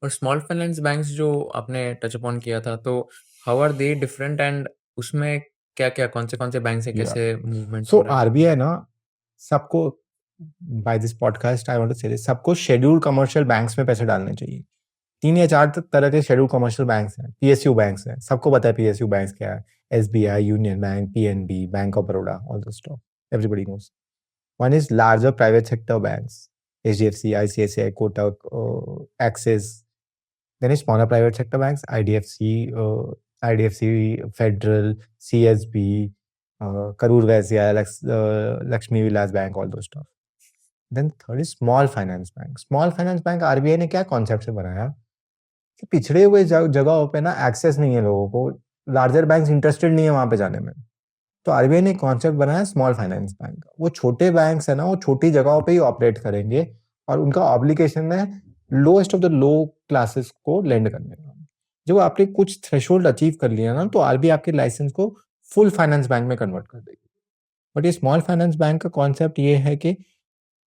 और small finance banks जो आपने टच अपॉन किया था, तो how are they different and उसमें क्या-क्या कौन से बैंक से Yeah. कैसे मूवमेंट्स So हो रहे हैं? RBI ना सबको by this podcast I want to say this, सबको शेड्यूल्ड कमर्शियल बैंक्स में पैसे डालने चाहिए। 3 या 4 तरह के शेड्यूल्ड कमर्शियल बैंक्स हैं, पीएसयू बैंक्स हैं, सबको पता है पीएसयू बैंक्स क्या है, SBI, Union Bank, PNB, Bank of Baroda, all this stuff, everybody knows. One is larger private sector banks, HDFC, ICICI, Kotak, Axis. Then is smaller private sector banks, IDFC, Federal, CSB, Karur Vysya, Lakshmi Vilas Bank, all those stuff. Then third is small finance bank. Small finance bank RBI ने क्या concept से बनाया कि पिछड़े हुए जगहों पे ना एक्सेस नहीं है लोगों को, लार्जर बैंक्स इंटरेस्टेड नहीं है वहां पे जाने में, तो आरबीआई ने कॉन्सेप्ट बनाया स्मॉल फाइनेंस बैंक का। वो छोटे बैंक्स है ना, वो छोटी जगहों पे ही ऑपरेट करेंगे और उनका ऑब्लिगेशन है lowest of the low classes को लेंड करने का। जब आपने कुछ थ्रेशोल्ड अचीव कर लिया ना, तो आरबीआई आपके लाइसेंस को फुल फाइनेंस बैंक में कन्वर्ट कर देगी। बट ये स्मॉल फाइनेंस बैंक का कॉन्सेप्ट ये है कि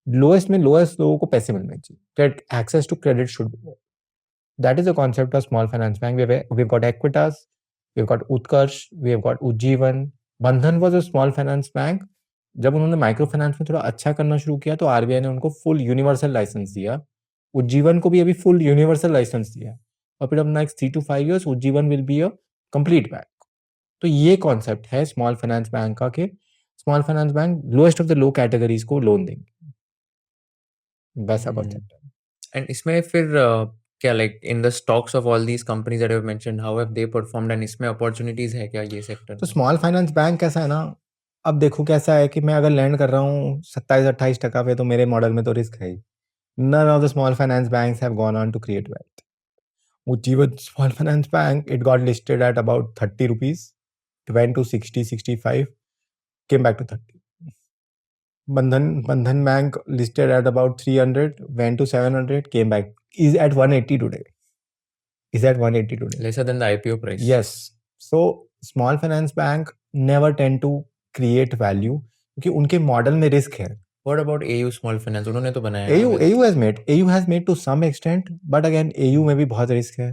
लोएस्ट में लोएस्ट लोगों को पैसे मिलने चाहिए, access to credit should be. That is the concept of small finance bank. We've got Equitas, we've got Utkarsh, we've got Ujjivan. Bandhan was a small finance bank. जब उन्होंने माइक्रो फाइनेंस में थोड़ा अच्छा करना शुरू किया तो आरबीआई ने उनको फुल यूनिवर्सल लाइसेंस दिया। उज्जीवन को भी अभी फुल यूनिवर्सल लाइसेंस दिया और फिर अब next 3 to 5 years Ujjivan will be a complete bank. तो ये कॉन्सेप्ट है स्मॉल फाइनेंस बैंक का कि small finance bank lowest of the low categories को लोन देंगे, वैसा कॉन्सेप्ट है। एंड इसमें फिर क्या like in the stocks of all these companies that you have mentioned, how have they performed and इसमें अपॉर्चुनिटीज है क्या ये सेक्टर तो में? स्मॉल फाइनेंस बैंक कैसा है ना, अब देखो कैसा है कि मैं अगर लैंड कर रहा हूँ 27-28% पे, तो मेरे मॉडल में तो रिस्क है ही। None of the small finance banks have gone on to create wealth. Ujjivan Small Finance Bank, it got listed at about 30 rupees, it went to 60, 65, came back to 30. Bandhan Bank listed at about 300, went to 700, came back, is at 180 today. Lesser than the IPO price. Yes. So small finance bank never tend to create value क्योंकि उनके model में risk है। What about AU Small Finance? उन्होंने तो बनाया है ना AU has made to some extent, but again AU में भी बहुत रिस्क है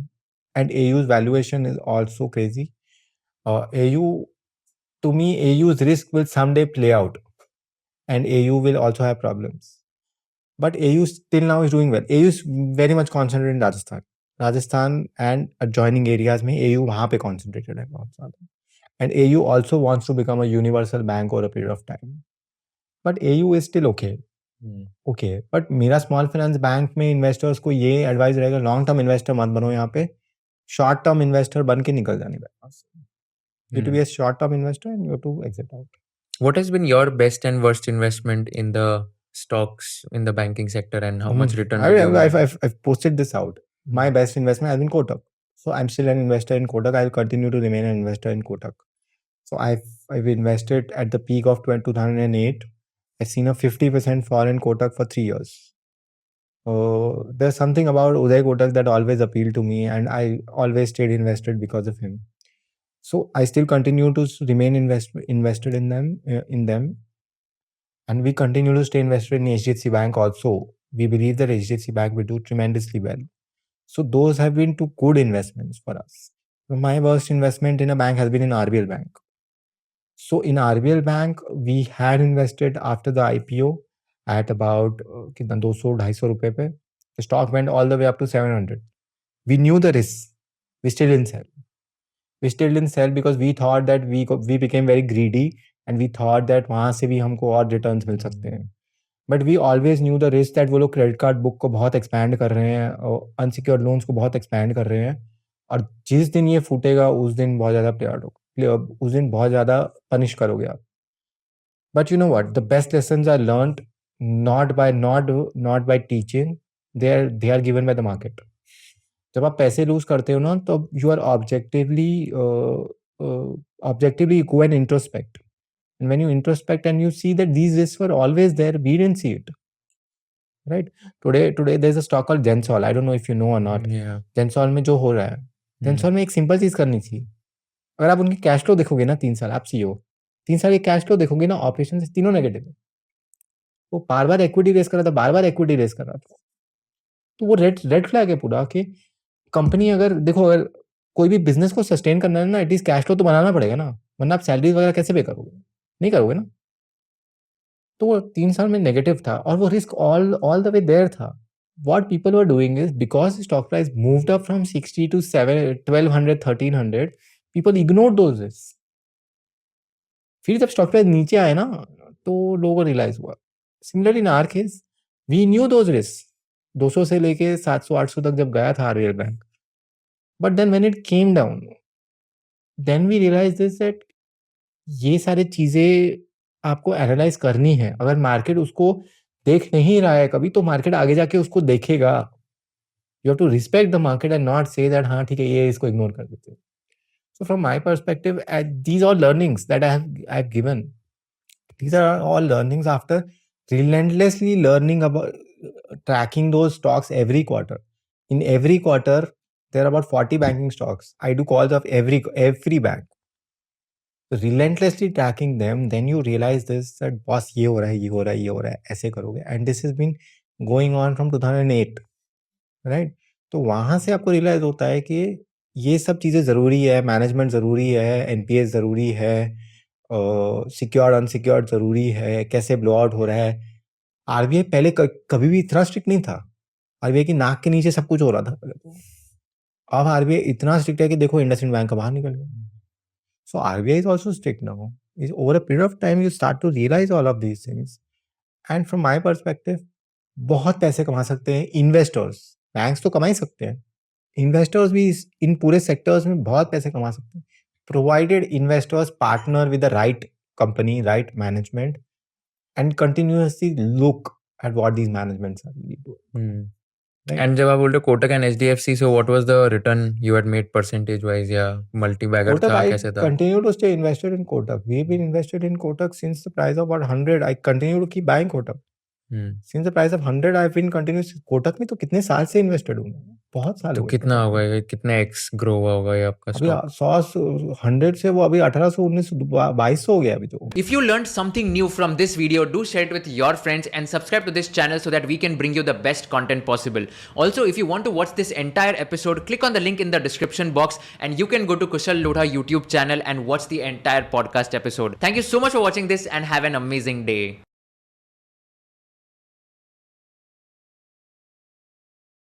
and AU's valuation is also crazy. AU, to me, AU's risk will someday play out and AU will also have problems. But AU still now is doing well. AU is very much concentrated in Rajasthan and adjoining areas में AU वहाँ पे concentrated है बहुत ज़्यादा. And AU also wants to become a universal bank over a period of time. But AU is still okay. Okay. But मेरा small finance bank में investors को ये advice रहेगा, long term investor मत बनो यहाँ पे, short term investor बन के निकल जाने बैंक से. You have to be a short term investor and you have to exit out. What has been your best and worst investment in the stocks in the banking sector and how much return did you get? I've posted this out. My best investment has been Kotak. So I'm still an investor in Kotak. I'll continue to remain an investor in Kotak. So I've invested at the peak of 2008. I've seen a 50% fall in Kotak for 3 years. There's something about Uday Kotak that always appealed to me, and I always stayed invested because of him. So I still continue to remain invested in them, and we continue to stay invested in HDFC Bank also. We believe that HDFC Bank will do tremendously well. So those have been two good investments for us. So my worst investment in a bank has been in RBL Bank. So in RBL Bank, we had invested after the IPO at about 200-250 रुपए पे. The stock went all the way up to 700. We knew the risk. We still didn't sell. We still didn't sell because we thought that we became very greedy and we thought that वहाँ से भी हमको और returns मिल सकते हैं. But we always knew the risk that वो लोग credit card book को बहुत expand कर रहे हैं और unsecured loans को बहुत expand कर रहे हैं, और जिस दिन ये फूटेगा उस दिन बहुत ज़्यादा play out होगा, उस दिन बहुत ज़्यादा punish करोगे आप. But you know what? The best lessons are learned not by teaching. They are given by the market. जब आप पैसे लूज करते हो ना, तो you are objectively go and introspect. And when you introspect and you see that these risks were always there, we didn't see it. Right? Today there's a stock called Gensol. I don't know if you know or not. Yeah. Gensol में जो हो रहा है, Gensol में एक simple चीज करनी थी. अगर आप उनकी कैश फ्लो देखोगे ना 3 साल, आप सीईओ 3 साल के कैश फ्लो देखोगे ना, ऑपरेशन से तीनों नेगेटिव है. वो बार बार इक्विटी रेस कर रहा था, बार बार इक्विटी रेस कर रहा था. तो वो रेड फ्लैग है पूरा कि कंपनी अगर देखो, अगर कोई भी बिजनेस को सस्टेन करना है ना, एटलीस्ट कैश फ्लो तो बनाना पड़ेगा ना, वरना आप सैलरी वगैरह कैसे पे करोगे? नहीं करोगे ना। तो वो 3 साल में नेगेटिव था और वो risk all the way there था। What people were doing is because stock price moved up from 60 to 1200 1300, people ignore those risk. फिर जब स्टॉक प्राइस नीचे आए ना, तो लोगों को रियलाइज हुआ। Similarly in our case, we knew those risk. 200 से लेके 700 800 तक जब गया था RBL bank, but then when it came down, then we realise this that ये सारी चीजें आपको एनालाइज करनी है। अगर मार्केट उसको देख नहीं रहा है कभी, तो मार्केट आगे जाके उसको देखेगा। You have to respect the market and not say that हाँ ठीक है, ये इसको इग्नोर कर देते हैं। So from my perspective, these are learnings that I have given. These are all learnings after relentlessly learning about tracking those stocks every quarter. In every quarter, there are about 40 banking stocks. I do calls of every bank. So relentlessly tracking them, then you realize this that boss ये हो रहा है, ये हो रहा है, ये हो रहा है, ऐसे करोगे. And this has been going on from 2008, right? तो वहां से आपको रियलाइज होता है कि ये सब चीजें जरूरी है, मैनेजमेंट जरूरी है, एनपीएस जरूरी है, सिक्योर्ड अनसिक्योर्ड जरूरी है, कैसे ब्लो आउट हो रहा है। आरबीआई पहले कभी भी इतना स्ट्रिक्ट नहीं था। आरबीआई की नाक के नीचे सब कुछ हो रहा था पहले तो। अब आरबीआई इतना स्ट्रिक्ट है कि देखो इंडसइंड बैंक का बाहर निकल गया। So RBI is also strict now. Over a period of time you start to realise all of these things. And from my perspective, बहुत पैसे कमा सकते हैं इन्वेस्टर्स। बैंक्स तो कमा ही सकते हैं, इन्वेस्टर्स भी इन पूरे सेक्टर्स में बहुत पैसे कमा सकते हैं, provided investors partner with the right company, right management, and continuously look at what these managements are really doing. Right? And जब आप बोल रहे Kotak and HDFC, so what was the return you had made percentage wise, या multi bagger Kotak, था, I कैसे था? continue to stay invested in Kotak. We've been invested in Kotak since the price of about 100. I continue to keep buying Kotak. Since the price of 100, I've been continuous. Kotak में तो कितने साल से invested हूँ, बहुत साल तो हो गए। कितना होगा ये, कितने एक्स ग्रो हुआ होगा ये आपका अभी स्टॉक? 100 से वो अभी 1800 1900 2200 हो गया अभी तो। If you learned something new from this video, do share it with your friends and subscribe to this channel so that we can bring you the best content possible. Also, if you want to watch this entire episode, click on the link in the description box and you can go to Kushal Lodha YouTube channel and watch the entire podcast episode. Thank you so much for watching this and have an amazing day.